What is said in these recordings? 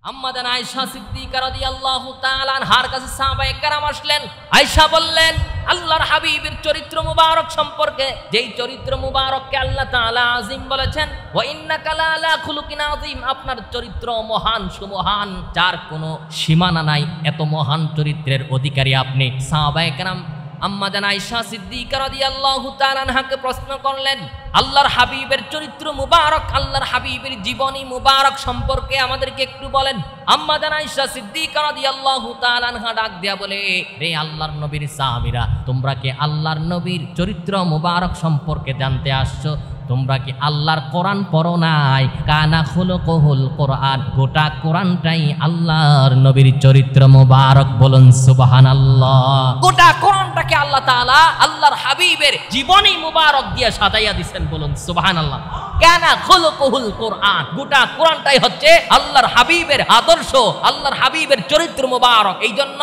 আম্মা জান আয়েশা সিদ্দিকা রাদিয়াল্লাহু তাআলা আনহার কাছে সাহাবায়ে কেরাম আসলেন। আয়েশা বললেন আল্লাহর হাবিবের চরিত্র মুবারক সম্পর্কে, যেই চরিত্র মুবারককে আল্লাহ তাআলা আযীম বলেছেন, ওয়া ইন্নাকা লাআলা খুলুকিন আযীম, আপনার চরিত্র মহান সুমহান, যার কোনো সীমানা নাই, এত মহান চরিত্রের অধিকারী আপনি। সাহাবায়ে কেরাম আম্মা জান আয়েশা সিদ্দিকা রাদিয়াল্লাহু তাআলা আনহাকে প্রশ্ন করলেন, আল্লাহর হাবিবের চরিত্র মুবারক, আল্লাহর হাবিবের জীবনী মুবারক সম্পর্কে আমাদেরকে একটু বলেন। আম্মা জান আয়েশা সিদ্দিকা রাদিয়াল্লাহু তাআলা আনহা ডাক দিয়া বলে, রে আল্লাহর নবীর সাহাবীরা, তোমরা কি আল্লাহর নবীর চরিত্র মুবারক সম্পর্কে জানতে আসছো? তোমরা কি আল্লাহর কোরআন পড়ো নাই? কানা খুলুকুহুল কোরআন, গোটা কোরআনটাই আল্লাহর নবীর চরিত্র মুবারক। বলুন সুবহানাল্লাহ। গোটা কোরআনটাকে আল্লাহ তাআলা আল্লাহর হাবিবের জীবনী মুবারক দিয়ে সাজাইয়া দিবেন। বলুন সুবহানাল্লাহ। কানা খুলুকুহুল কোরআন, গোটা কোরআনটাই হচ্ছে আল্লাহর হাবিবের আদর্শ, আল্লাহর হাবিবের চরিত্র মুবারক। এই জন্য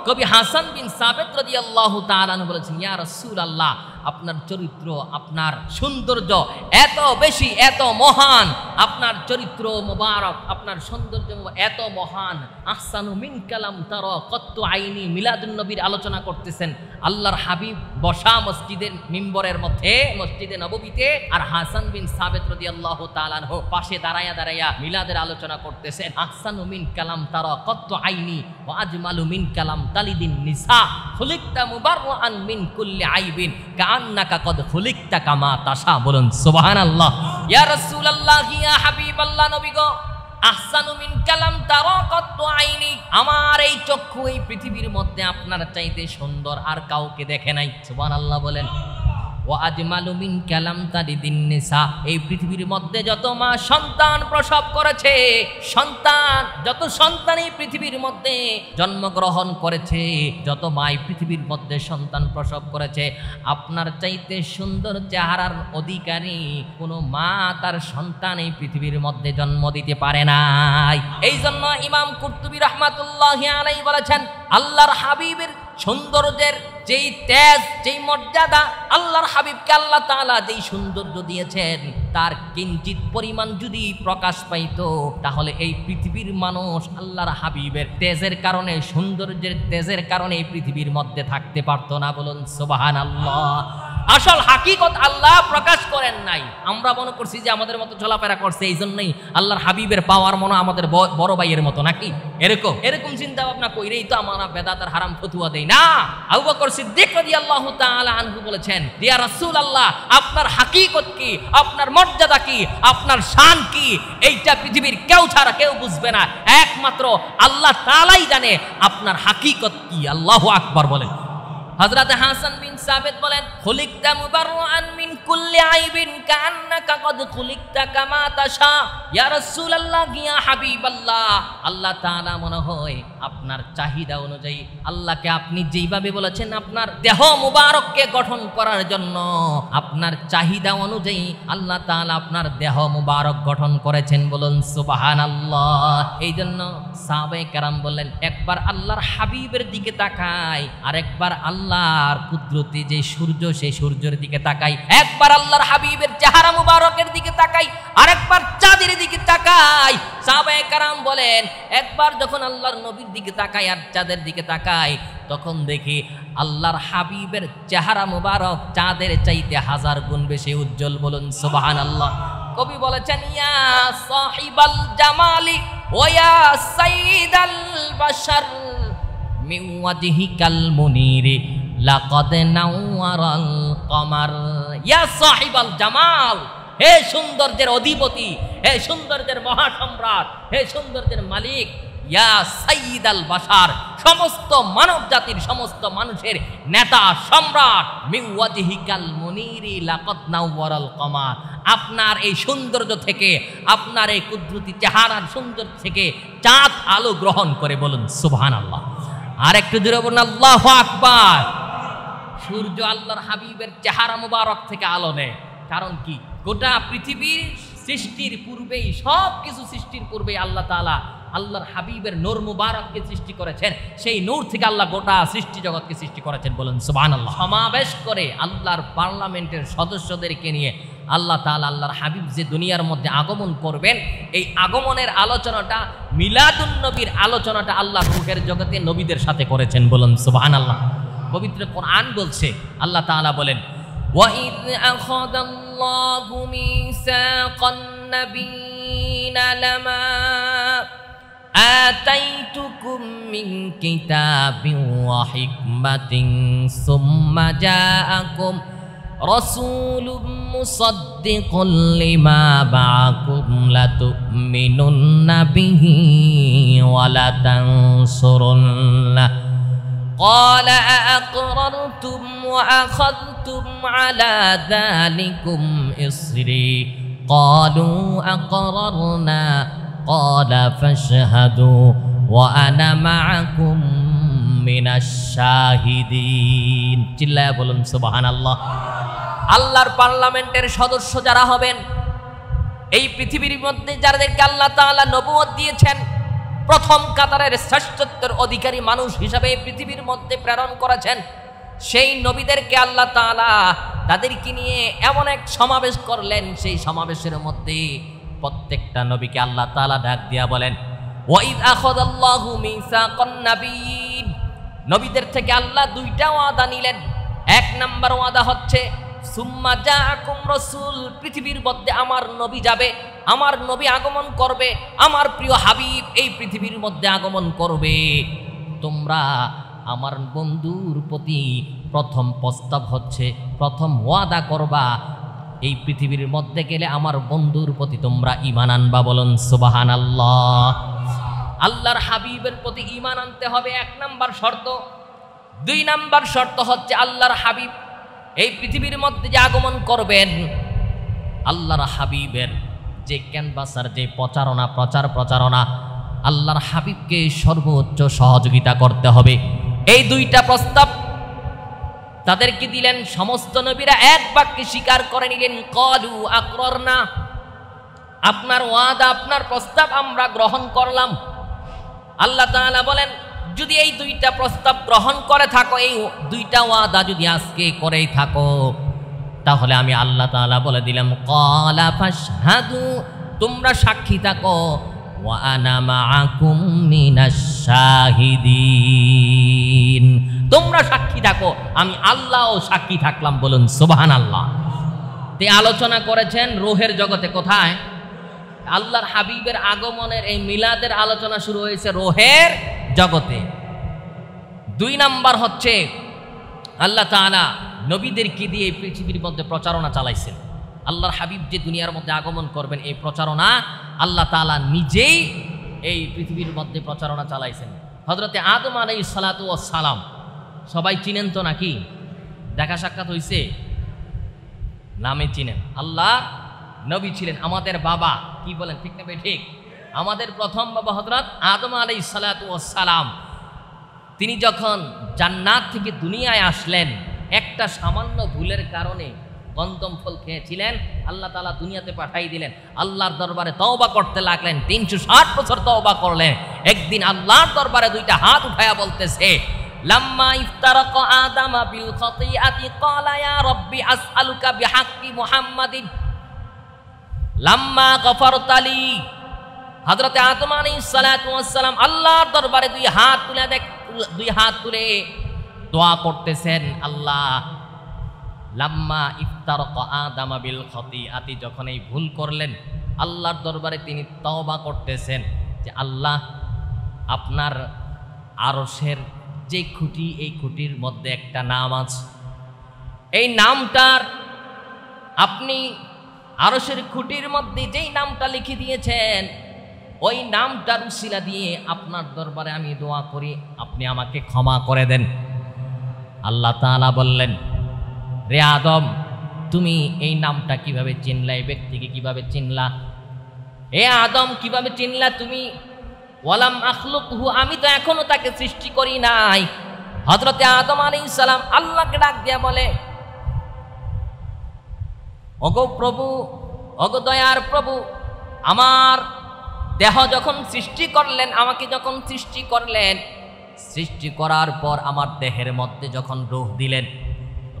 কবি হাসান বিন সাবিত রাদিয়াল্লাহু তাআলা বলেছেন, ইয়া রাসূলুল্লাহ, আপনার চরিত্র, আপনার সৌন্দর্য এত বেশি, এত মহান, আপনার চরিত্র মুবারক, আপনার সৌন্দর্য এত মহান। আহসানু মিন কালাম তারা কত্তু আইনি। মিলাদুন নবীর আলোচনা করতেছেন আল্লাহর হাবিব বসা মসজিদের মিম্বরের মধ্যে, মসজিদে নববীতে, আর হাসান বিন সাবিত রাদিয়াল্লাহু তাআলা আনহু পাশে দাঁড়ায়া দাঁড়ায়া মিলাদের আলোচনা করতেছেন। আহসানু মিন কালাম তারা কত্তু আইনি ওয়া আজমালু মিন কালাম তালিদিন নিসা খুলিকতা মুবাররাআন মিন কুল্লি আইবিন কান্নাকা কদ খুলিকতা কামা তাশা। বলুন সুবহানাল্লাহ। ইয়া রাসূলুল্লাহ, ইয়া হাবিবাল্লাহ, নবী গো, আহসানু মিন কালাম তারা কত্তু আইনি, আমার এই চক্ষু এই পৃথিবীর মধ্যে আপনার চাইতে সুন্দর আর কাউকে দেখে নাই। সুবহানাল্লাহ বলেন। ওয়া আজমালু মিন কালাম তালিদিন নিসা, এই পৃথিবীর মধ্যে যত মা সন্তান প্রসব করেছে, সন্তান, যত সন্তান এই পৃথিবীর মধ্যে জন্মগ্রহণ করেছে, যত মা এই পৃথিবীর মধ্যে সন্তান প্রসব করেছে, আপনার চাইতে সুন্দর চেহারার অধিকারী কোনো মা তার সন্তান এই পৃথিবীর মধ্যে জন্ম দিতে পারে নাই। এই জন্য ইমাম কুরতুবী রাহমাতুল্লাহি আলাইহি বলেছেন, আল্লাহর হাবিবের সৌন্দর্যের যেই তেজ, যেই মর্যাদা, আল্লাহর হাবিবকে আল্লাহ তাআলা যেই সৌন্দর্য দিয়েছেন, তার কিঞ্চিত পরিমাণ যদি প্রকাশ পাইতো, তাহলে এই পৃথিবীর মানুষ আল্লাহর হাবিবের তেজের কারণে, সৌন্দর্যের তেজের কারণে এই পৃথিবীর মধ্যে থাকতে পারতো না। বলুন সুবহানাল্লাহ। আসল হাকিকত আল্লাহ প্রকাশ করেন নাই। আমরা মনে করছি যে আমাদের মতো চলাফেরা করছে, এই জন্যই আল্লাহর হাবিবের পাওয়ার মনে আমাদের বড় ভাইয়ের মতো নাকি, এরকম চিন্তা ভাবনা কইরেই তো আমরা বেদাত আর হারাম ফতুয়া দেই না। আবু বকর সিদ্দিক রাদিয়াল্লাহু তাআলা আনহু বলেছেন, ইয়া রাসূলুল্লাহ, আপনার হাকিকত কি, আপনার মর্যাদা কি, আপনার শান কি, এইটা পৃথিবীর কেউ ছাড়া কেউ বুঝবে না, একমাত্র আল্লাহ তাআলাই জানে আপনার হাকিকত কি। আল্লাহু আকবার বলেন। হযরত হাসান বিন সাবিত বলেন, খুলিকতা মুবাররাআন মিন কুল্লি আইবিন কান্নাকা কদ খুলিকতা কামা তাশা। ইয়া রাসূলুল্লাহ, ইয়া হাবিবাল্লাহ, আল্লাহ তাআলা মনে হয় আপনার চাহিদা অনুযায়ী, আল্লাহকে আপনি যেইভাবে বলেছেন আপনার দেহ মুবারককে গঠন করার জন্য, আপনার চাহিদা অনুযায়ী আল্লাহ তাআলা আপনার দেহ মুবারক গঠন করেছেন। বলুন সুবহানাল্লাহ। এই জন্য সাহাবায়ে কেরাম বললেন, একবার আল্লাহর হাবিবের দিকে তাকাই, আর একবার আল্লাহর কুদরতি যে সূর্য, সেই সূর্যের দিকে তাকাই, একবার আল্লাহর হাবিবের চেহারা মুবারকের দিকে তাকাই, আর একবার চাঁদের দিকে তাকাই। সাহাবায়ে কেরাম বলেন, একবার যখন আল্লাহর নবীর দিকে তাকাই আর চাঁদের দিকে তাকাই, তখন দেখি আল্লাহর হাবিবের চেহারা মুবারক চাঁদের চাইতে 1000 গুণ বেশি উজ্জ্বল। বলুন সুবহানাল্লাহ। কবি বলেছেন, ইয়া সাহিবাল জামালি ওয়া ইয়া সাইয়্যিদাল বাশার মিন ওয়াজহিকাল মুনিরি লাকাদ নাওয়ারাল কমার। ইয়া সাহিবাল জামাল, হে সৌন্দর্যের অধিপতি, হে সৌন্দর্যের মহাসম্রাট, হে সৌন্দর্যের মালিক, ইয়া সাইয়্যিদাল বাশার, সমস্ত মানব জাতির, সমস্ত মানুষের নেতা, সম্রাট, মিন ওয়াজহিকাল মুনিরি লাকাদ নাওয়ারাল কমার, আপনার এই সৌন্দর্য থেকে, আপনার এই কুদরতি চেহারার সৌন্দর্য থেকে চাঁদ আলো গ্রহণ করে। বলুন সুবহানাল্লাহ। আর একটু জোরে বলুন আল্লাহু আকবার। সূর্য আল্লাহর হাবিবের চেহারা মুবারক থেকে আলো নেয়। কারণ কি? গোটা পৃথিবীর সৃষ্টির পূর্বেই, সব কিছু সৃষ্টির পূর্বেই আল্লাহ তাআলা আল্লাহর হাবিবের নূর মুবারককে সৃষ্টি করেছেন। সেই নূর থেকে আল্লাহ গোটা সৃষ্টি জগৎকে সৃষ্টি করেছেন। বলুন সুবহানাল্লাহ। সমাবেশ করে আল্লাহর পার্লামেন্টের সদস্যদেরকে নিয়ে আল্লাহ তাআলা আল্লাহর হাবিব যে দুনিয়ার মধ্যে আগমন করবেন, এই আগমনের আলোচনাটা মিলাদুন নবীর আলোচনাটা আল্লাহ রূহের জগতে নবীদের সাথে করেছেন। বলুন সুবহানাল্লাহ। পবিত্র কোরআন বলছে, আল্লাহ তাআলা বলেন, وَإِذْ أَخَذَ اللَّهُ مِيثَاقَ النَّبِيِّينَ لَمَا آتَيْتُكُم مِّن كِتَابٍ وَحِكْمَةٍ ثُمَّ جَاءَكُمْ رَسُولٌ مُصَدِّقٌ لِّمَا مَعَكُمْ لَتُؤْمِنُنَّ بِهِ وَلَتَنصُرُنَّهُ قال أأقررتم وأخذتم على ذلكم إصري قالوا أقررنا قال فاشهدوا وأنا معكم من الشاهدين চিল্লায়া বলুন সুবহানাল্লাহ। আল্লাহর পার্লামেন্টের সদস্য যারা হবেন, এই পৃথিবীর মধ্যে যাদেরকে আল্লাহ তাআলা নবুয়ত দিয়েছেন, প্রথম কাতারের শ্রেষ্ঠত্বের অধিকারী মানুষ হিসাবে পৃথিবীর মধ্যে প্রেরণ করেছেন, সেই নবীদেরকে আল্লাহ তাআলা তাদেরকে নিয়ে এমন এক সমাবেশ করলেন, সেই সমাবেশের মধ্যে প্রত্যেকটা নবীকে আল্লাহ তাআলা ডাক দিয়া বলেন, ওয়াইদ আখাযাল্লাহু মিসাকান নাবিয়্যিন, নবীদের থেকে আল্লাহ দুইটা ওয়াদা নিলেন। এক নাম্বার ওয়াদা হচ্ছে সুম্মা জাআকুম রাসূল, পৃথিবীর মধ্যে আমার নবী যাবে, আমার নবী আগমন করবে, আমার প্রিয় হাবিব এই পৃথিবীর মধ্যে আগমন করবে। তোমরা আমার বন্ধুর প্রতি প্রথম প্রস্তাব হচ্ছে, প্রথম ওয়াদা করবা, এই পৃথিবীর মধ্যে গেলে আমার বন্ধুর প্রতি তোমরা ঈমান আনবা। বলুন সুবহানাল্লাহ। আল্লাহর হাবিবের প্রতি ঈমান আনতে হবে, এক নাম্বার শর্ত। দুই নাম্বার শর্ত হচ্ছে আল্লাহর হাবিব এই পৃথিবীর মধ্যে যে আগমন করবেন, আল্লাহর হাবিবের যে ক্যানভাসার, যে প্রচারণা আল্লাহর হাবিবকে সর্বোচ্চ সহযোগিতা করতে হবে। এই দুইটা প্রস্তাব তাদেরকে দিলেন। সমস্ত নবীরা এক বাক্যে স্বীকার করে নিলেন, ক্বালু আকরারনা, আপনার ওয়াদা, আপনার প্রস্তাব আমরা গ্রহণ করলাম। আল্লাহ তাআলা বলেন, যদি এই দুইটা প্রস্তাব গ্রহণ করে থাকো, এই দুইটা ওয়াদা যদি আজকে করেই থাকো, তাহলে আমি আল্লাহ তাআলা বলে দিলাম, ক্বালা ফাশহাদু, তোমরা সাক্ষী থাকো, ওয়া আনা মাআকুম মিনাশ শাহিদিন, তোমরা সাক্ষী থাকো, আমি আল্লাহও সাক্ষী থাকলাম। বলুন সুবহানাল্লাহ। তে আলোচনা করেছেন রূহের জগতে। কোথায়? আল্লাহর হাবিবের আগমনের এই মিলাদের আলোচনা শুরু হয়েছে রূহের জগতে। দুই নাম্বার হচ্ছে আল্লাহ তাআলা নবীদেরকে দিয়ে পৃথিবীর মধ্যে প্রচারণা চালাইছেন। আল্লাহর হাবিব যে দুনিয়ার মধ্যে আগমন করবেন, এই প্রচারণা আল্লাহ তাআলা নিজেই এই পৃথিবীর মধ্যে প্রচারণা চালাইছেন। হযরতে আদম আলাইহিস সালাতু ওয়াস সালাম সবাই চিনেন তো নাকি? দেখা সাক্ষাৎ হইছে, নামে চিনেন। আল্লাহ নবী ছিলেন আমাদের বাবা, কি বলেন ঠিক না ভাই? ঠিক। আমাদের প্রথম বাবা হযরত আদম আলাইহিস সালাতু ওয়াস সালাম, তিনি যখন জান্নাত থেকে দুনিয়ায় আসলেন, একটা সামান্য ভুলের কারণে গন্ধম ফল খেয়েছিলেন, আল্লাহ তাআলা দুনিয়াতে পাঠাই দিলেন। আল্লাহর দরবারে তওবা করতে লাগলেন, 360 বছর তওবা করলেন। একদিন আল্লাহর দরবারে দুইটা হাত উঠায়া বলতেছে, লাম্মা ইফতারাকা আদামা বিল খাতিআতি ক্বালা ইয়া রাব্বি আসআলুকা বিহাক্কি মুহাম্মাদিন লাম্মা গফারতালি। হযরতে আদম আলাইহিস সালাতু ওয়াস সালাম আল্লাহর দরবারে দুই হাত তুলে দোয়া করতেছেন, আল্লাহ, লাম্মা ইফতারাকা আদামা বিল খাতিআতি, যখন এই ভুল করলেন, আল্লাহর দরবারে তিনি তওবা করতেছেন যে আল্লাহ, আপনার আরশের যে খুঁটি, এই খুঁটির মধ্যে একটা নাম আছে, এই নামটার আপনি আরশের খুঁটির মধ্যে যেই নামটা লিখে দিয়েছেন, ওই নামটার উসিলা দিয়ে আপনার দরবারে আমি দোয়া করি, আপনি আমাকে ক্ষমা করে দেন। আল্লাহ তাআলা বললেন, রে আদম, তুমি এই নামটা কিভাবে চিনলা? এই ব্যক্তিকে কিভাবে চিনলা? এ আদম, কিভাবে চিনলা তুমি? ওয়ালাম আখলুকহু, আমি তো এখনো তাকে সৃষ্টি করি নাই। হযরতে আদম আলাইহিস সালাম আল্লাহকে ডাক দিয়া বলে, ওগো প্রভু, ওগো দয়ার প্রভু, আমার দেহ যখন সৃষ্টি করলেন, আমাকে যখন সৃষ্টি করলেন, সৃষ্টি করার পর আমার দেহের মধ্যে যখন রূহ দিলেন,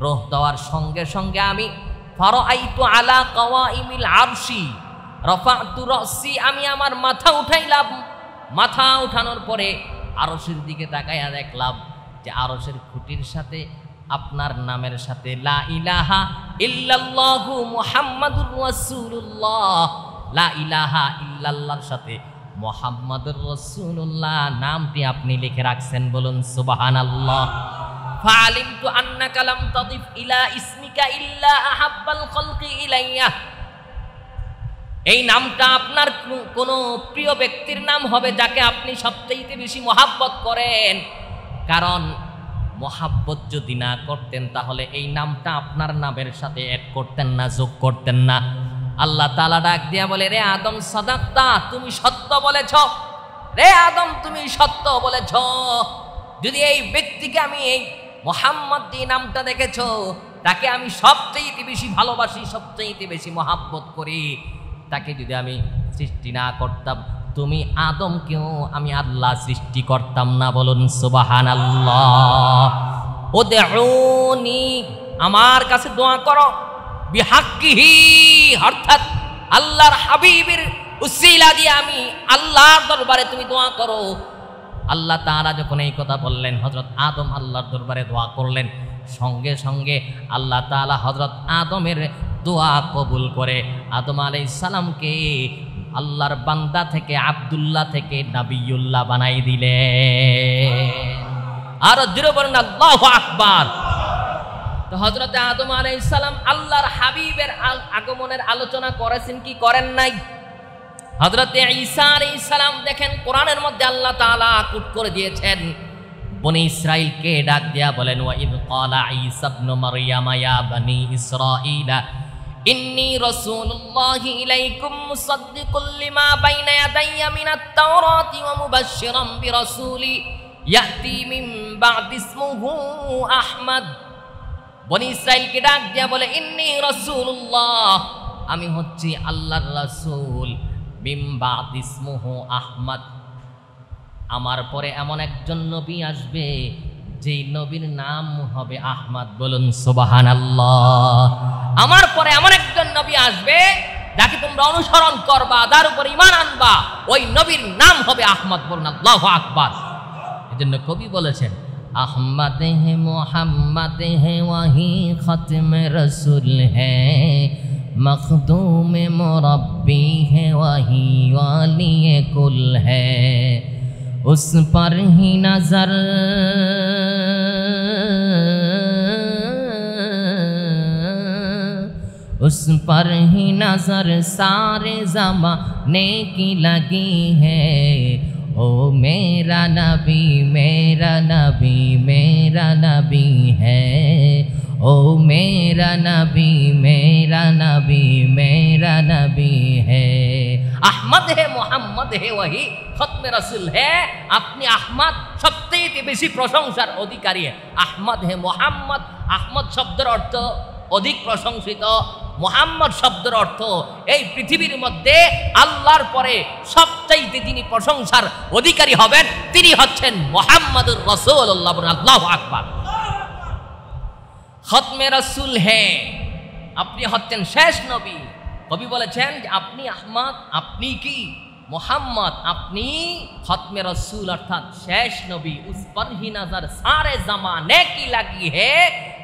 রূহ দেওয়ার সঙ্গে সঙ্গে আমি ফারাআইতু আলা কাওয়াইমিল আরশি রাফা'তু রাসি, আমি আমার মাথা উঠাইলাম। মাথা উঠানোর পরে আরশের দিকে তাকাইয়া দেখলাম যে আরশের খুঁটির সাথে আপনার নামের সাথে লা ইলাহা ইল্লাল্লাহু মুহাম্মাদুর রাসূলুল্লাহ, লা ইলাহা ইল্লাল্লাহর সাথে মুহাম্মাদুর রাসূলুল্লাহ নামটি আপনি লিখে রাখছেন। বলুন সুবহানাল্লাহ। ফাআলিমতু আন্নাকা লাম তাদিফ ইলা ইসমিকা ইল্লা আহাব্বাল খালকি ইলাইয়া, এই নামটা আপনার কোন প্রিয় ব্যক্তির নাম হবে যাকে আপনি সবচেয়ে বেশি মহাব্বত করেন। কারণ মহাব্বত যদি না করতেন তাহলে এই নামটা আপনার নামের সাথে অ্যাড করতেন না, যোগ করতেন না। আল্লাহ তাআলা ডাক দিয়া বলে, রে আদম সাদাক্তা, তুমি সত্য বলেছ। রে আদম তুমি সত্য বলেছ। যদি এই ব্যক্তিকে আমি এই মুহাম্মদ এই নামটা দেখেছ, তাকে আমি সবচেয়ে বেশি ভালোবাসি, সবচেয়ে বেশি মহাব্বত করি, তাকে যদি আমি সৃষ্টি না করতাম, তুমি আদমকেও আমি আল্লাহ সৃষ্টি করতাম না। বলুন সুবহানাল্লাহ। উদউনি, আমার কাছে দোয়া করো, বিহাক্কিহি, অর্থাৎ আল্লাহর হাবিবের উসিলা দিয়ে আমি আল্লাহর দরবারে তুমি দোয়া করো। আল্লাহ তাআলা যখন এই কথা বললেন, হযরত আদম আল্লাহর দরবারে দোয়া করলেন, সঙ্গে সঙ্গে আল্লাহ তাআলা হযরত আদমের দোয়া কবুল করে আদম আলাইহিস সালামকে আল্লাহর বান্দা থেকে, আব্দুল্লাহ থেকে নবিয়ুল্লাহ বানাই দিলেন। আর জোরে বলেন আল্লাহু আকবার। তো হযরত আদম আলাইহিস সালাম আল্লাহর হাবিবের আগমনের আলোচনা করেছেন কি করেন নাই? হযরত ঈসা আলাইহিস সালাম দেখেন কোরআনের মধ্যে আল্লাহ তাআলা কোট করে দিয়েছেন, বনি ইসরাইলকে ডাক দিয়া বলেন, ওয়া ইয ক্বালা ঈসা ইবনু মারইয়াম ইয়া বনি ইসরাঈলা ইন্নী রাসূলুল্লাহি ইলাইকুম মুসাদ্দিকুল লিমা বাইনা ইয়াদাইয়া মিনাত তাওরাতি ওয়া মুবাশশিরাম বিরাসূলি ইয়াতি মিন বা'দি ইসমুহু আহমদ। বনি ইসরাইলকে ডাক দিয়া বলে, ইন্নী রাসূলুল্লাহ, আমি হচ্ছি আল্লাহর রাসূল, মিন বা'দি ইসমুহু আহমদ, আমার পরে এমন একজন নবী আসবে যেই নবীর নাম হবে আহমদ। বলুন সুবহানাল্লাহ। আমার পরে এমন একজন নবী আসবে যাকে তোমরা অনুসরণ করবা, যার উপর ঈমান আনবা, ওই নবীর নাম হবে আহমদ। বলুন আল্লাহু আকবার। এজন্য কবি বলেছেন, আহমদ হে মুহাম্মদ হে ওয়াহি খতমে রাসূল হে, মখদুম মুরব্বি হে ওয়াহি ওয়ালিয়ে কুল হে, उस पर ही नजर उस पर ही नजर सारे ज़माने की लगी है। ओ मेरा नबी मेरा नबी मेरा नबी है, ओ मेरा नबी मेरा नबी मेरा नबी है। আহমদ হে মুহাম্মদ হে ওয়াহি খতমে রাসূল হে, আপনি আহমদ সবচেয়ে বেশি প্রশংসার অধিকারী। আহমদ হে মুহাম্মদ, আহমদ শব্দের অর্থ অধিক প্রশংসিত, মুহাম্মদ শব্দের অর্থ এই পৃথিবীর মধ্যে আল্লাহর পরে সবচাইতে যিনি প্রশংসার অধিকারী হবেন তিনি হচ্ছেন মুহাম্মাদুর রাসূলুল্লাহ। আল্লাহু আকবার। খতমে রাসূল হে, আপনি হচ্ছেন শেষ নবী। কবি বলেছেন যে আপনি আহমদ, আপনি কি মুহাম্মদ, আপনি খতমে রাসূল অর্থাৎ শেষ নবী। উস पर ही नजर सारे जमाने की लगी है,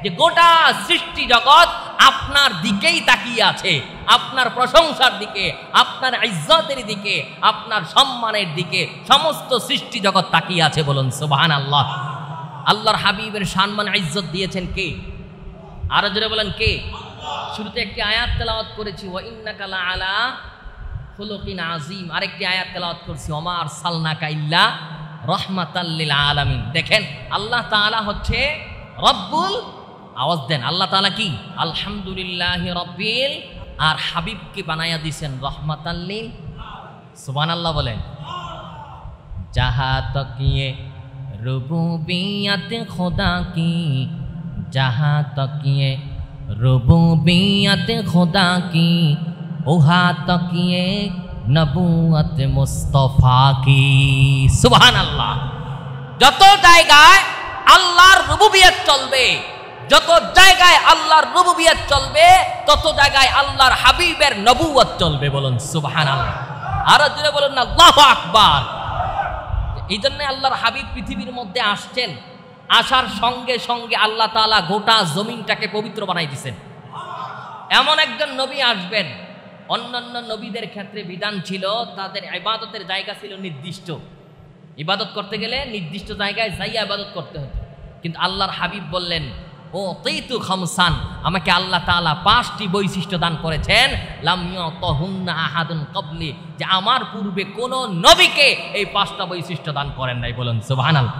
যে গোটা সৃষ্টি জগৎ আপনার দিকেই তাকিয়ে আছে, আপনার প্রশংসার দিকে, আপনার ইজ্জতের দিকে, আপনার সম্মানের দিকে সমস্ত সৃষ্টি জগৎ তাকিয়ে আছে। বলুন সুবহানাল্লাহ। আল্লাহর হাবিবের সম্মান ইজ্জত দিয়েছেন কে? আরো জোরে বলেন কে? শুরুতে একটি আয়াত তেলাওয়াত করেছি, ওয়া ইন্নাকা লাআলা খুলুকিন আযীম। আরেকটি আয়াত তেলাওয়াত করছি, ওয়া মা আরসালনাকা ইল্লা রাহমাতাল লিল আলামিন। দেখেন আল্লাহ তাআলা হচ্ছে রব্বুল, আওয়াজ দেন, আল্লাহ তাআলা কি? আলহামদুলিল্লাহি রাব্বিল, আর হাবিবকে বানায়া দিয়েছেন রাহমাতাল লিল। সুবহানাল্লাহ বলেন। জাহা তাকিয়ে রুবুবিয়ত খোদা কি, জাহা তাকিয়ে রুবুবিয়ত খোদা কি, ওহা তাকিয়ে নবুয়ত মুস্তাফা কি। সুবহানাল্লাহ। যত জায়গায় আল্লাহর রুবুবিয়ত চলবে, যত জায়গায় আল্লাহর রুবুবিয়ত চলবে তত জায়গায় আল্লাহর হাবিবের নবুয়ত চলবে। বলুন সুবহানাল্লাহ। আর জোরে বলুন না আল্লাহু আকবার। এই জন্য আল্লাহর হাবিব পৃথিবীর মধ্যে আসছেন, আসার সঙ্গে সঙ্গে আল্লাহ তাআলা গোটা জমিনটাকে পবিত্র বানাই দিয়েছেন। এমন একজন নবী আসবেন, অন্যান্য নবীদের ক্ষেত্রে বিধান ছিল তাদের ইবাদতের জায়গা ছিল নির্দিষ্ট, ইবাদত করতে গেলে নির্দিষ্ট জায়গায় যাইয়া ইবাদত করতে হতো। কিন্তু আল্লাহর হাবিব বললেন, ও তাইতু খামসান, আমাকে আল্লাহ তাআলা 5টি বৈশিষ্ট্য দান করেছেন, লাম ইয়াতাহুন্না আহাদুন ক্বাবলি, যে আমার পূর্বে কোন নবীকে এই 5টা বৈশিষ্ট্য দান করেন নাই। বলেন সুবহানাল্লাহ।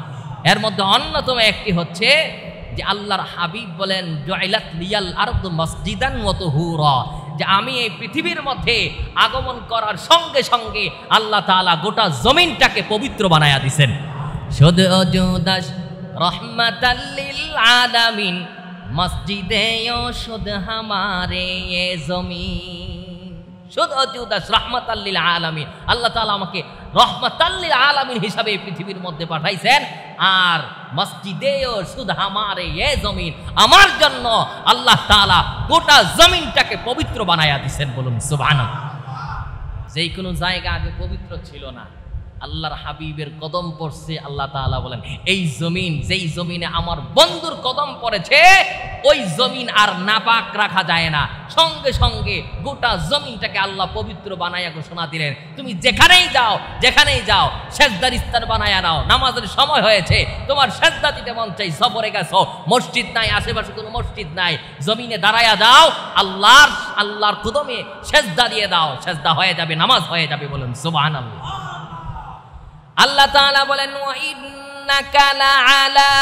এর মধ্যে অন্যতম একটি হচ্ছে যে আল্লাহর হাবিব বলেন, জুইলাত লিয়াল আরদু মসজিদান ওয়া তুহুরা, যে আমি এই পৃথিবীর মধ্যে আগমন করার সঙ্গে সঙ্গে আল্লাহ তাআলা গোটা জমিনটাকে পবিত্র বানায়া দিবেন। শুধু অজুদাস রহমাতাল লিল আলামিন, মসজিদে ও শুধ হামারে এ জমিন। শুধু অজুদাস রহমাতাল লিল আলামিন, আল্লাহ তাআলা আমাকে রহমাতাল লিল আলামিন হিসাবে এই পৃথিবীর মধ্যে পাঠাইছেন। আর মসজিদে ও শুধ হামারে এ জমিন, আমার জন্য আল্লাহ তাআলা গোটা জমিনটাকে পবিত্র বানায়া দিবেন। বলুন সুবহানাল্লাহ। যেই কোনো জায়গা আগে পবিত্র ছিল না, আল্লাহর হাবিবের কদম পড়ছে, আল্লাহ তাআলা বলেন এই জমিন, যেই জমিনে আমার বন্ধুর কদম পড়েছে ওই জমিন আর নাপাক রাখা যায় না। সঙ্গে সঙ্গে গোটা জমিনটাকে আল্লাহ পবিত্র বানায়া ঘোষণা দিলেন, তুমি যেখানেই যাও সেজদার স্থান বানায়া নাও। নামাজের সময় হয়েছে, তোমার সেজদা দিতে মন চাই, সফরে গেছো, মসজিদ নাই, আশেপাশে কোনো মসজিদ নাই, জমিনে দাঁড়ায়া যাও, আল্লাহর কদমে সেজদা দিয়ে দাও, সেজদা হয়ে যাবে, নামাজ হয়ে যাবে। বলেন সুবহানাল্লাহ। আল্লাহ তাআলা বলেন, ওয়া ইন্নাকা লাআলা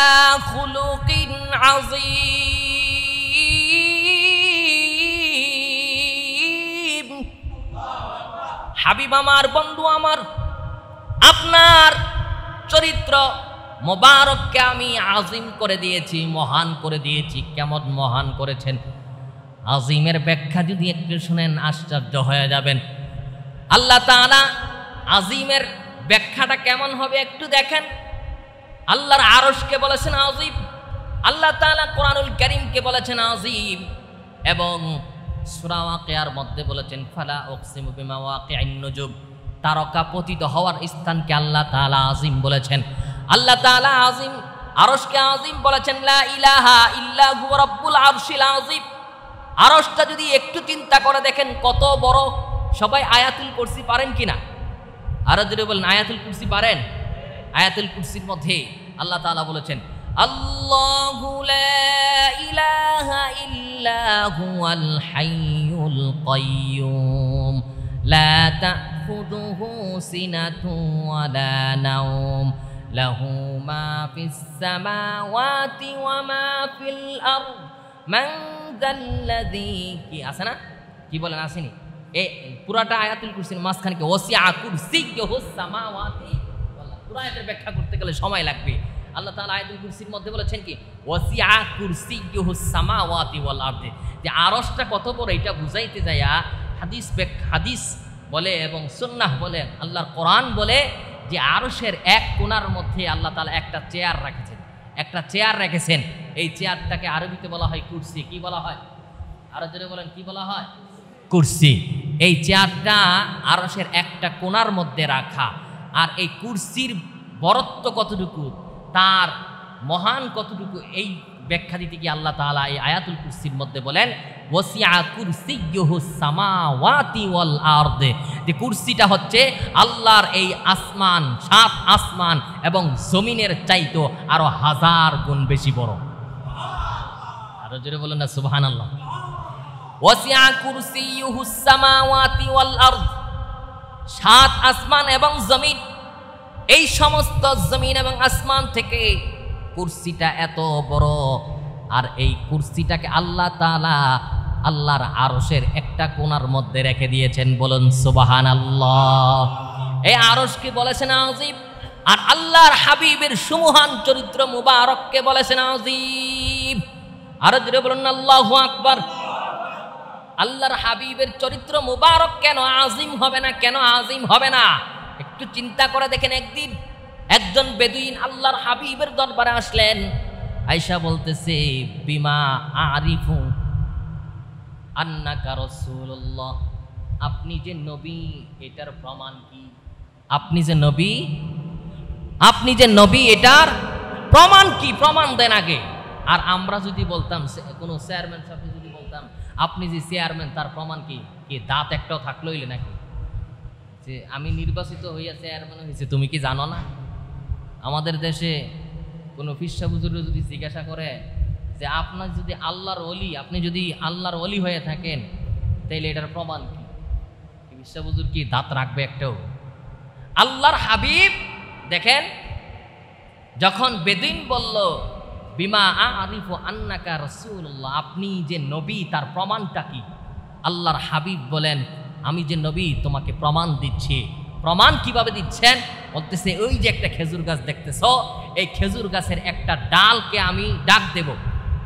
খুলুকিন আযীম। হাবিব আমার, বন্ধু আমার, আপনার চরিত্র মোবারককে আমি আজিম করে দিয়েছি, মহান করে দিয়েছি। কেমন মহান করেছেন? আজিমের ব্যাখ্যা যদি একটু শুনেন আশ্চর্য হয়ে যাবেন। আল্লাহ তাআলা আজিমের ব্যাখ্যাটা কেমন হবে একটু দেখেন। আল্লাহর আরশকে বলেছেন আজিম, আল্লাহ তাআলা কোরআনুল কারীমকে বলেছেন আজিম, এবং সূরা ওয়াকিয়ার মধ্যে বলেছেন ফালা উকসিমু বিমাওয়াকিইন নুজুম, তারকা পতিত হওয়ার স্থানকে আল্লাহ তাআলা আজিম বলেছেন। আল্লাহ তাআলা আজিম, আরশকে আজিম বলেছেন। লা ইলাহা ইল্লা হুয়া রাব্বুল আরশিল আযীম। আরশটা যদি একটু চিন্তা করে দেখেন কত বড়। সবাই আয়াতুল কুরসি পারেন কিনা? আরো যদি বলেন আয়াতুল কুরসি পারেন? আয়াতুল কুরসির মধ্যে আল্লাহ তাআলা বলেছেন, আল্লাহু লা ইলাহা ইল্লা হুয়াল হাইয়ুল কাইয়্যুম লা তাখুযুহু সিনাতুন ওয়া লা নাওম লাহু মা ফিস সামাওয়াতি ওয়া মা ফিল আরদ মান যাল্লাযী, কি আছে না? কি বলেন, আসেনি? এই পুরাটা আয়াতুল কুরসির মাঝখানে কি ওয়াসিআ কুরসিয়্যুহুস সামাওয়াতি ওয়াল আরদ, পুরো আয়াতের ব্যাখ্যা করতে গেলে সময় লাগবে। আল্লাহ তাআলা আয়াতুল কুরসির মধ্যে বলেছেন কি ওয়াসিআ কুরসিয়্যুহুস সামাওয়াতি ওয়াল আরদ, যে আরশটা কত বড় এটা বুঝাইতে যায়া হাদিস বলে এবং সুন্নাহ বলে, আল্লাহর কোরআন বলে যে আরশের এক কোণার মধ্যে আল্লাহ তাআলা একটা চেয়ার রেখেছেন। এই চেয়ারটাকে আরবিতে বলা হয় কুরসি। কি বলা হয়? আরো জোরে বলেন, কি বলা হয়? কুরসি। এই চেয়ারটা আরশের একটা কোণার মধ্যে রাখা। আর এই কুরসির বরত্ব কতটুকু, তার মহান কতটুকু, এই ব্যাখ্যা দিতে গিয়ে আল্লাহ তাআলা এই আয়াতুল কুরসির মধ্যে বলেন ওয়াসিআ কুরসিয়্যুহুস সামাওয়াতি ওয়াল আরদ, যে কুরসিটা হচ্ছে আল্লাহর এই আসমান, 7 আসমান এবং জমিনের চাইতো আরো 1000 গুণ বেশি বড়। আরো জোরে বলেন না সুবহানাল্লাহ। ওয়াসিআ কুরসিয়্যুহুস সামাওয়াতি ওয়াল আরদ, 7 আসমান এবং জমিন, এই সমস্ত জমিন এবং আসমান থেকে কুরসিটা এত বড়। আর এই কুরসিটাকে আল্লাহ তাআলা আল্লাহর আরশের একটা কোণার মধ্যে রেখে দিয়েছেন। বলুন সুবহানাল্লাহ। এই আরশকে বলেছেন আযীম, আর আল্লাহর হাবিবের সুমহান চরিত্র মুবারককে বলেছেন আযীম। আর জোরে বলুন আল্লাহু আকবার। আল্লাহর হাবিবের চরিত্র মুবারক কেন আযীম হবে না? কেন আযীম হবে না? একটু চিন্তা করে দেখেন। একদিন একজন বেদুইন আল্লাহর হাবিবের দরবারে আসলেন। আয়েশা বলতেছে বিমা আরিফু আন্নাকা রাসূলুল্লাহ, আপনি যে নবী এটার প্রমাণ কি? আপনি যে নবী এটার প্রমাণ কি? প্রমাণ দেন আগে। আর আমরা যদি বলতাম, কোনো চেয়ারম্যান সাহেব যদি বলতাম আপনি যে চেয়ারম্যান তার প্রমাণ কি? কি দাঁত একটাও থাকলো হইলে নাকি? যে আমি নির্বাচিত হইয়া চেয়ারম্যান হয়েছে, তুমি কি জানো না? আমাদের দেশে কোনো ফিরসা হুজুর যদি জিজ্ঞাসা করে যে আপনার যদি আল্লাহর ওলি, আপনি যদি আল্লাহর ওলি হয়ে থাকেন তাইলে এটার প্রমাণ কি? ফিরসা হুজুর কি দাঁত রাখবে একটাও? আল্লাহর হাবিব দেখেন, যখন বেদুইন বলল বিমা আরিফু আন্নাকা রাসূলুল্লাহ, আপনি যে নবী তার প্রমাণটা কি? আল্লাহর হাবিব বলেন আমি যে নবী তোমাকে প্রমাণ দিচ্ছি। প্রমাণ কিভাবে দিচ্ছেন? বলতেছে ওই যে একটা খেজুর গাছ দেখতেছো, এই খেজুর গাছের একটা ডালকে আমি ডাক দেব,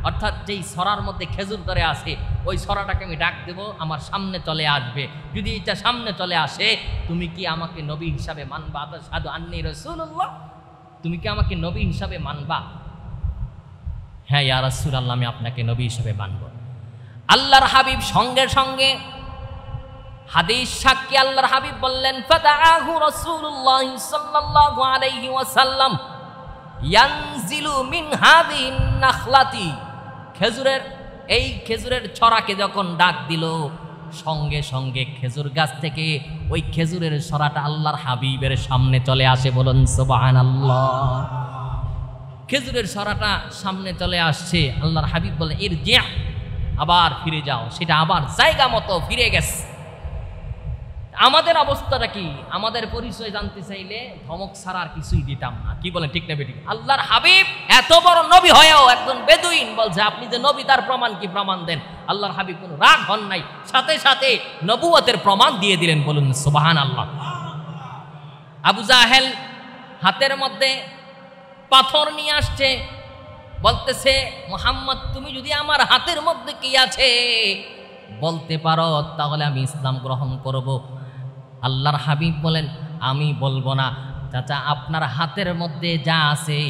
অর্থাৎ যেই সরার মধ্যে খেজুর ধরে আছে ওই সরাটাকে আমি ডাক দেব, আমার সামনে চলে আসবে। যদি এটা সামনে চলে আসে, তুমি কি আমাকে নবী হিসাবে মানবা? আশহাদু আন্নী রাসূলুল্লাহ, তুমি কি আমাকে নবী হিসাবে মানবা? হ্যাঁ ইয়া রাসূলুল্লাহ, আমি আপনাকে নবী হিসাবে মানব। আল্লাহর হাবিব সঙ্গে সঙ্গে হাদিস সাক্ষী আল্লাহর হাবিব বললেন ফাদাআহু রাসূলুল্লাহ সাল্লাল্লাহু আলাইহি ওয়াসাল্লাম ইয়ানজিলু মিন হাযিহিন নাখলাতি, খেজুরের ছড়াকে যখন ডাক দিল, সঙ্গে সঙ্গে খেজুর গাছ থেকে ওই খেজুরের ছড়াটা আল্লাহর হাবিবের সামনে চলে আসে। বলুন সুবহানাল্লাহ। খেজুরের ছড়াটা সামনে চলে আসছে, আল্লাহর হাবিব বলেন ইরজি', আবার ফিরে যাও। সেটা আবার জায়গা মতো ফিরে গেছে। আমাদের অবস্থাটা কি? আমাদের পরিচয় জানতে চাইলে ধমক ছাড়া আর কিছুই দিতাম না। কি বলেন, ঠিক না বেঠিক? আল্লাহর হাবিব এত বড় নবী হয়েও একজন বেদুইন বলছে আপনি যে নবী তার প্রমাণ কি? প্রমাণ দেন। আল্লাহর হাবিব কোনো রাগ হন নাই, সাথে সাথে নবুয়তের প্রমাণ দিয়ে দিলেন। বলুন সুবহানাল্লাহ। আবু জাহেল হাতের মধ্যে পাথর নিয়ে আসছে, বলতেছে মুহাম্মদ তুমি যদি আমার হাতের মধ্যে কি আছে বলতে পারো তাহলে আমি ইসলাম গ্রহণ করব। আল্লাহর হাবিব বলেন আমি বলবো না। চাচা, আপনার হাতের মধ্যে যা আছে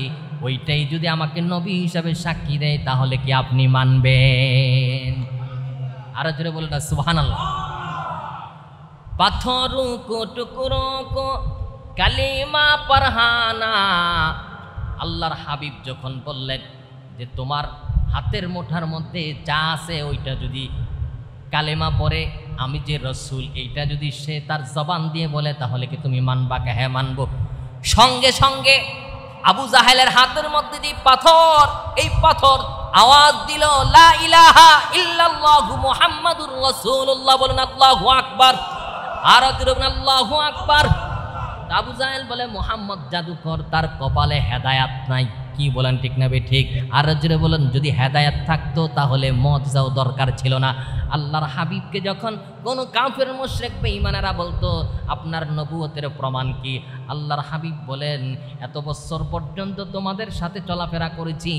ওইটাই যদি আমাকে নবী হিসাবে সাক্ষী দেয় তাহলে কি আপনি মানবেন? আরো জোরে বলেন না সুবহানাল্লাহ। পাথর কো টুকরো কো কালিমা পড়হানা, আল্লাহর হাবিব যখন বললেন যে তোমার হাতের মুঠার মধ্যে যা আছে ওইটা যদি কালেমা পড়ে আমি যে রসুল এইটা যদি সে তার জবান দিয়ে বলে তাহলে কি তুমি মানবা? হ্যাঁ মানবো। সঙ্গে সঙ্গে আবু জাহেলের হাতের মধ্যে যে পাথর, এই পাথর আওয়াজ দিল লা ইলাহা ইল্লাল্লাহু মুহাম্মাদুর রাসূলুল্লাহ। বলেন আল্লাহু আকবার। আর আল্লাহু আকবার। আবু জাহেল বলে মুহাম্মদ জাদুকর, তার কপালে হেদায়াত নাই। কি বলেন, ঠিক না ঠিক? আর জোরে বলেন যদি হেদায়াত থাকতো তাহলে মুআজিজাও দরকার ছিল না। আল্লাহর হাবিবকে যখন কোনো কাফের মুশরিক বেঈমানেরা বলতো আপনার নবুয়তের প্রমাণ কি, আল্লাহর হাবিব বলেন এত বছর পর্যন্ত তোমাদের সাথে চলাফেরা করেছি,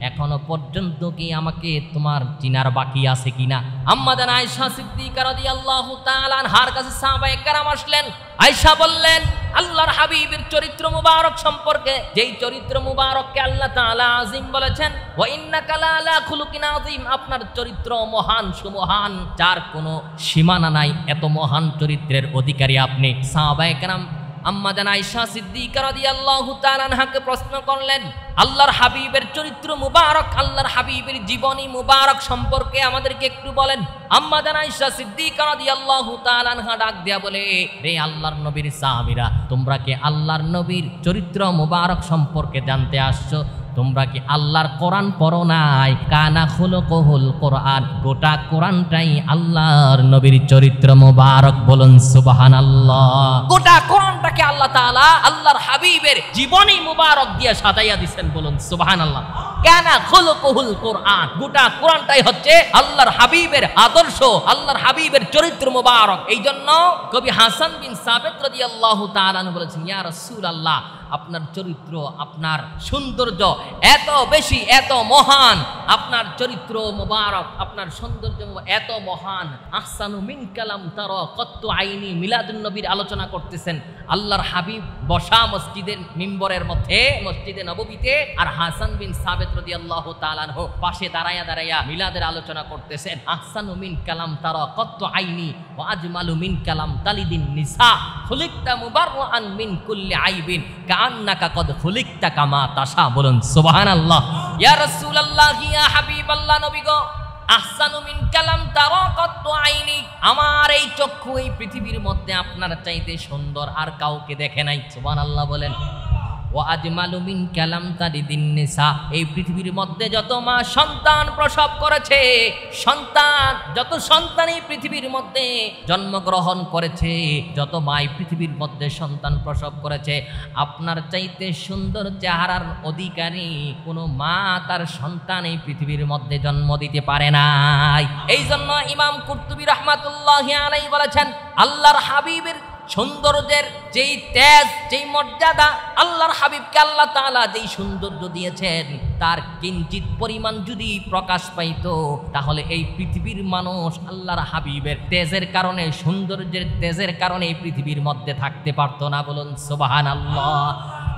এখনো পর্যন্ত কি আমাকে তোমার চিনার বাকি আছে কিনা? আম্মা জান আয়েশা সিদ্দিকা রাদিয়াল্লাহু তাআলা আনহার কাছে সাহাবায়ে কেরাম আসলেন। আয়েশা বললেন আল্লাহর হাবিবের চরিত্র মুবারক সম্পর্কে, যেই চরিত্র মুবারককে আল্লাহ তাআলা আযীম বলেছেন ওয়া ইন্নাকা লাআলা খুলুকিন আযীম, আপনার চরিত্র মহান সুমহান, যার কোনো সীমানা নাই, এত মহান চরিত্রের অধিকারী আপনি। সাহাবায়ে কেরাম আম্মা জান আয়েশা সিদ্দিকা রাদিয়াল্লাহু তাআলা আনহাকে প্রশ্ন করলেন আল্লাহর হাবিবের চরিত্র মুবারক, আল্লাহর হাবিবের জীবনী মুবারক সম্পর্কে আমাদেরকে একটু বলেন। আম্মা জান আয়েশা সিদ্দিকা রাদিয়াল্লাহু তাআলা আনহা ডাক দেয়া বলে রে আল্লাহর নবীর সাহাবীরা, তোমরা কি আল্লাহর নবীর চরিত্র মুবারক সম্পর্কে জানতে আসছো? তোমরা কি আল্লাহর কোরআন পড়ো নাই? কানা খুলুকুহুল কোরআন, গোটা কোরআনটাই আল্লাহর নবীর চরিত্র মুবারক। বলুন সুবহানাল্লাহ। গোটা কোরআনটাকে আল্লাহ তাআলা আল্লাহর হাবিবের জীবনী মুবারক দিয়ে সাজাইয়া দিবেন। বলুন সুবহানাল্লাহ। কানা খুলুকুহুল কোরআন, গোটা কোরআনটাই হচ্ছে আল্লাহর হাবিবের আদর্শ, আল্লাহর হাবিবের চরিত্র মুবারক। এই জন্য কবি হাসান বিন সাবিত রাদিয়াল্লাহু তাআলা বলেছেন ইয়া রাসূলুল্লাহ, আপনার চরিত্র, আপনার সৌন্দর্য এত বেশি, এত মহান, আপনার চরিত্র মুবারক, আপনার সৌন্দর্য এত মহান। আহসানু মিন কালাম তারা কত্তু আইনি, মিলাদুন নবীর আলোচনা করতেছেন। আল্লাহর হাবিব বসা মসজিদের মিম্বরের মধ্যে, মসজিদে নববীতে, আর হাসান বিন সাবিত রাদিয়াল্লাহু তাআলা আনহু পাশে দাঁড়ায়া দাঁড়ায়া মিলাদের আলোচনা করতেছেন। আহসানু মিন কালাম তারা কত্তু আইনি ওয়া আজমালু মিন কালাম তালিদিন নিসা খুলিকতা মুবাররাআন মিন কুল্লি আইবিন কাআন্নাকা কদ খুলিকতা কামা তাশা। বলুন সুবহানাল্লাহ। ইয়া রাসূলুল্লাহ, ইয়া হাবিবাল্লাহ, নবী গো, আহসানু মিন কালাম তারা কত্তু আইনি, আমার এই চক্ষু এই পৃথিবীর মধ্যে আপনার চাইতে সুন্দর আর কাউকে দেখে নাই। সুবহানাল্লাহ বলেন। ওয়া আজমালু মিন কালাম তালিদিন নিসা, এই পৃথিবীর মধ্যে যত মা সন্তান প্রসব করেছে, সন্তান, যত সন্তান এই পৃথিবীর মধ্যে জন্মগ্রহণ করেছে, যত মা এই পৃথিবীর মধ্যে সন্তান প্রসব করেছে, আপনার চাইতে সুন্দর চেহারার অধিকারী কোনো মা তার সন্তান এই পৃথিবীর মধ্যে জন্ম দিতে পারে নাই। এই জন্য ইমাম কুরতুবী রাহমাতুল্লাহি আলাইহি বলেছেন, আল্লাহর হাবিবের সৌন্দর্যের যেই তেজ, যেই মর্যাদা, আল্লাহর হাবিবকে আল্লাহ তাআলা যেই সৌন্দর্য দিয়েছেন, তার কিঞ্চিত পরিমাণ যদি প্রকাশ পাইতো, তাহলে এই পৃথিবীর মানুষ আল্লাহর হাবিবের তেজের কারণে, সৌন্দর্যের তেজের কারণে এই পৃথিবীর মধ্যে থাকতে পারতো না। বলুন সুবহানাল্লাহ।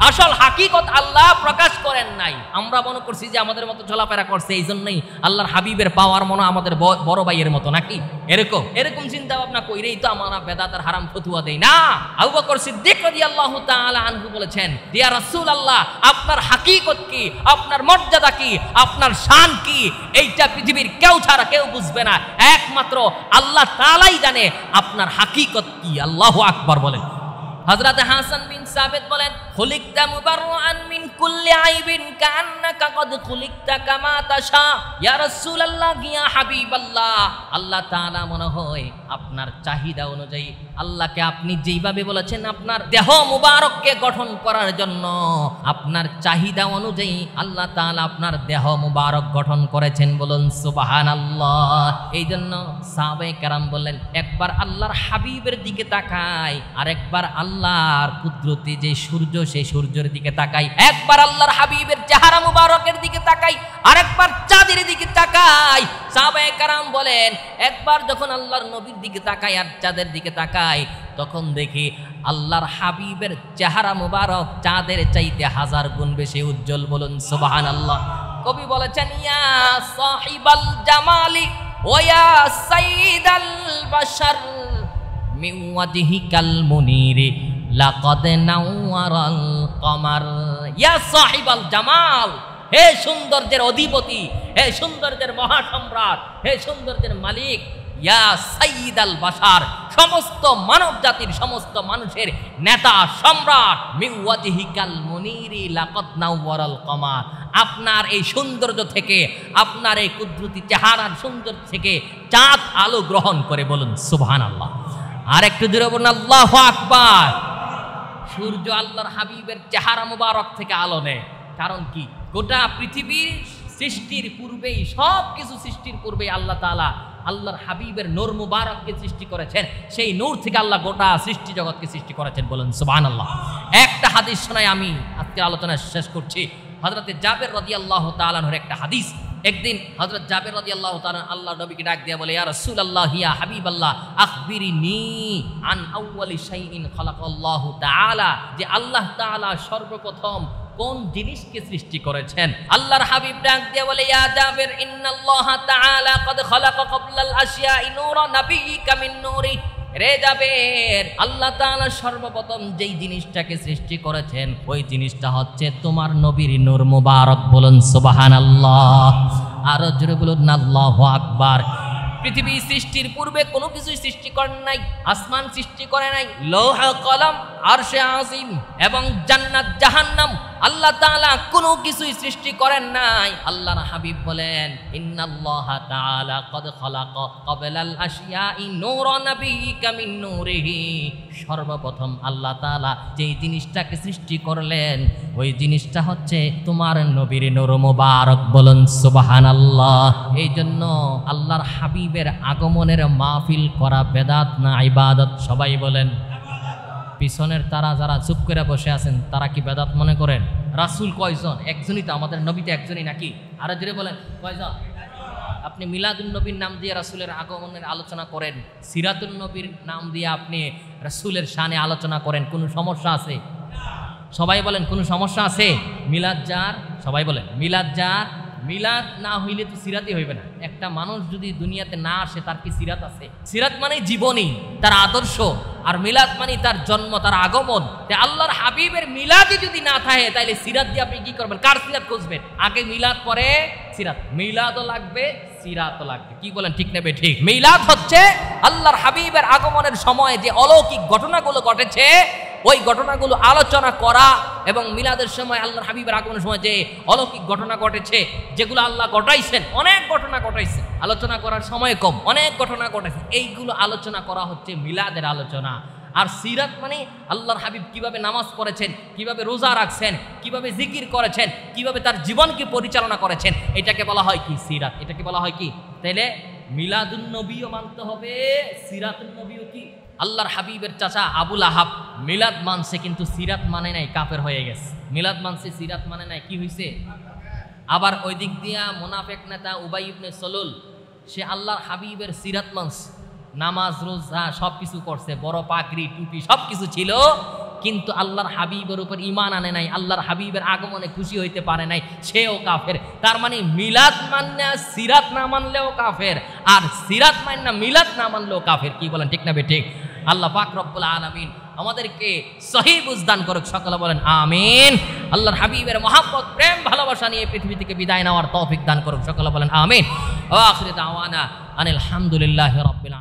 আসল হাকিকত আল্লাহ প্রকাশ করেন নাই। আমরা মনে করছি যে আমাদের মতো চলাফেরা করছে, এই জন্যই আল্লাহর হাবিবের পাওয়ার মনে আমাদের বড় ভাইয়ের মতো নাকি, এরকম চিন্তা ভাবনা কইরেই তো আমরা বেদাত আর হারাম ফতুয়া দেই না। আবু বকর সিদ্দিক রাদিয়াল্লাহু তাআলা আনহু বলেছেন, ইয়া রাসূলুল্লাহ, আপনার হাকিকত কি, আপনার মর্যাদা কি, আপনার শান কি, এইটা পৃথিবীর কেউ ছাড়া কেউ বুঝবে না, একমাত্র আল্লাহ তাআলাই জানে আপনার হাকিকত কি। আল্লাহু আকবার বলেন। হযরত হাসান বিন সাবিত বলেন, খুলিকতা মুবাররাআন মিন কুল্লি আইবিন কাআন্নাকা কদ খুলিকতা কামা তাশা। ইয়া রাসূলুল্লাহ, ইয়া হাবিবাল্লাহ, আল্লাহ তাআলা মনে হয় আপনার চাহিদা অনুযায়ী, আল্লাহকে আপনি যেইভাবে বলেছেন আপনার দেহ মুবারককে গঠন করার জন্য, আপনার চাহিদা অনুযায়ী আল্লাহ তাআলা আপনার দেহ মুবারক গঠন করেছেন। বলুন সুবহানাল্লাহ। এই জন্য সাহাবায়ে কেরাম বললেন, একবার আল্লাহর হাবিবের দিকে তাকাই, আর একবার আল্লাহর কুদরতি যে সূর্য, সেই সূর্যের দিকে তাকাই, একবার আল্লাহর হাবিবের চেহারা মুবারকের দিকে তাকাই, আরেকবার চাঁদের দিকে তাকাই। সাহাবায়ে কেরাম বলেন, একবার যখন আল্লাহর নবীর দিকে তাকাই আর চাঁদের দিকে তাকাই, তখন দেখি আল্লাহর হাবিবের চেহারা মুবারক চাঁদের চাইতে 1000 গুণ বেশি উজ্জ্বল। বলুন সুবহানাল্লাহ। কবি বলেছেন, ইয়া সাহিবাল জামালি ওয়া ইয়া সাইয়্যিদাল বাশার মিন ওয়াজহিকাল মুনিরি লাকাদ নাওয়ারাল কমার। ইয়া সাহিবাল জামাল, হে সৌন্দর্যের অধিপতি, হে সৌন্দর্যের মহাসম্রাট, হে সৌন্দর্যের মালিক, ইয়া সাইয়্যিদাল বাশার, সমস্ত মানব জাতির, সমস্ত মানুষের নেতা, সম্রাট, মিন ওয়াজহিকাল মুনিরি লাকাদ নাওয়ারাল কমার, আপনার এই সৌন্দর্য থেকে, আপনার এই কুদরতি চেহারার সৌন্দর্য থেকে চাঁদ আলো গ্রহণ করে। বলুন সুবহানাল্লাহ। আর একটু জোরে বলুন আল্লাহু আকবার। সূর্য আল্লাহর হাবিবের চেহারা মুবারক থেকে আলো নেয়। কারণ কি? গোটা পৃথিবীর সৃষ্টির পূর্বেই, সব কিছু সৃষ্টির পূর্বেই আল্লাহ তাআলা আল্লাহর হাবিবের নূর মুবারককে সৃষ্টি করেছেন। সেই নূর থেকে আল্লাহ গোটা সৃষ্টি জগৎকে সৃষ্টি করেছেন। বলুন সুবহানাল্লাহ। একটা হাদিস শোনাই আমি আজকে আলোচনা শেষ করছি। হযরত জাবের রাদিয়াল্লাহু তাআলা আনহুর একটা হাদিস। একদিন হযরত জাবের রাদিয়াল্লাহু তাআলা আল্লাহর নবীকে ডাক দিয়ে বলে, ইয়া রাসূলুল্লাহ, ইয়া হাবিবাল্লাহ, আখবিরিনি আন আউয়ালি শাইইন খালাকাল্লাহু তাআলা, যে আল্লাহ তাআলা সর্বপ্রথম কোন জিনিসকে সৃষ্টি করেছেন। আল্লাহর হাবিব ডাক দিয়ে বলে, ইয়া জাবের, ইন্নাল্লাহ তাআলা কদ খালাকা ক্বাবলাল আশিয়াই নূরা নাবিয়্যিকা মিন নূরি। রে জাবের, আল্লাহ তাআলা সর্বপ্রথম যেই জিনিসটাকে সৃষ্টি করেছেন, ওই জিনিসটা হচ্ছে তোমার নবীর নূর মুবারক। বলুন সুবহানাল্লাহ। আর জোরে বলুন আল্লাহু আকবার। পৃথিবী সৃষ্টির পূর্বে কোনো কিছুই সৃষ্টি করেন নাই। আসমান সৃষ্টি করে নাই, লৌহ কলম, আরশে আজিম এবং জান্নাত জাহান্নাম আল্লাহ তাআলা কোনো কিছুই সৃষ্টি করেন নাই। আল্লাহর হাবিব বলেন, ইন্নাল্লাহ তাআলা কদ খালাকা ক্বাবলাল আশিয়াই নূরা নাবিয়্যিকা মিন নূরিহি। সর্বপ্রথম আল্লাহ তাআলা যেই জিনিসটাকে সৃষ্টি করলেন, ওই জিনিসটা হচ্ছে তোমার নবীর নূর মুবারক। বলুন সুবহানাল্লাহ। এই জন্য আল্লাহর হাবিবের আগমনের মাহফিল করা বেদাত না ইবাদত? সবাই বলেন। পিছনের তারা যারা চুপ করে বসে আছেন তারা কি বেদাত মনে করেন? রাসূল কয়জন? একজনই তো, আমাদের নবী তো একজনই নাকি? আরো জোরে বলেন কয়জন? আপনি মিলাদুন নবীর নাম দিয়ে রাসূলের আগমনের আলোচনা করেন, সিরাতুন নবীর নাম দিয়ে আপনি রাসূলের শানে আলোচনা করেন, কোনো সমস্যা আছে? সবাই বলেন কোনো সমস্যা আছে? মিলাদ যার, সবাই বলেন মিলাদ যার, মিলাদ না হইলে তো সিরাতই হইবে না। একটা মানুষ যদি দুনিয়াতে না আসে তার কি সিরাত আছে? সিরাত মানে জীবনী, তার আদর্শ, আর মিলাদ মানে তার জন্ম, তার আগমন। তে আল্লাহর হাবিবের মিলাদই যদি না থাকে তাইলে সিরাত দিয়ে আপনি কি করবেন? কার সিরাত খুঁজবেন? আগে মিলাদ পরে সিরাত। মিলাদও লাগবে, সিরাতও লাগবে। কি বলেন ঠিক নেবে? ঠিক। মিলাদ হচ্ছে আল্লাহর হাবিবের আগমনের সময় যে অলৌকিক ঘটনাগুলো ঘটেছে ওই ঘটনাগুলো আলোচনা করা, এবং মিলাদের সময় আল্লাহর হাবিবের আগমনের সময় যে অলৌকিক ঘটনা ঘটেছে, যেগুলো আল্লাহ ঘটাইছেন, অনেক ঘটনা ঘটাইছেন, আলোচনা করার সময় কম, অনেক ঘটনা ঘটেছে, এইগুলো আলোচনা করা হচ্ছে মিলাদের আলোচনা। আর সিরাত মানে আল্লাহর হাবিব কিভাবে নামাজ পড়েছেন, কিভাবে রোজা রাখছেন, কিভাবে জিকির করেছেন, কিভাবে তার জীবনকে পরিচালনা করেছেন, এটাকে বলা হয় কি? সিরাত। এটাকে বলা হয় কি? তাইলে মিলাদুন নবীও মানতে হবে, সিরাতুন নবীও কি? আল্লাহর হাবিবের চাচা আবুল আহাব মিলাদ মানছে কিন্তু সিরাত মানে নাই, কাফের হয়ে গেছে। মিলাদ মানছে, সিরাত মানে নাই, কি হয়েছে? আবার ওই দিক দিয়া মুনাফিক নেতা উবাই ইবনে সলুল, সে আল্লাহর হাবিবের সিরাত মানছে, নামাজ রোজা সব কিছু করছে, বড় পাগড়ি টুপি সব কিছু ছিল, কিন্তু আল্লাহর হাবিবের উপর ঈমান আনে নাই, আল্লাহর হাবিবের আগমনে খুশি হইতে পারে নাই, সেও কাফের। তার মানে মিলাদ মানলে সিরাত না মানলেও কাফের, আর সিরাত মানলে মিলাদ না মানলেও কাফের। কি বলেন ঠিক না ঠিক? আল্লাহ পাক রব্বুল আলামিন আমাদেরকে সহি বুঝদান করুক, সকলে বলেন আমিন। আল্লাহর হাবিবের মহব্বত, প্রেম, ভালোবাসা নিয়ে পৃথিবী থেকে বিদায় নেওয়ার তৌফিক দান করুক, সকলে বলেন আমিন। ওয়া আখিরু দাওয়ানা আনিল হামদুলিল্লাহি রাব্বিল আলামিন।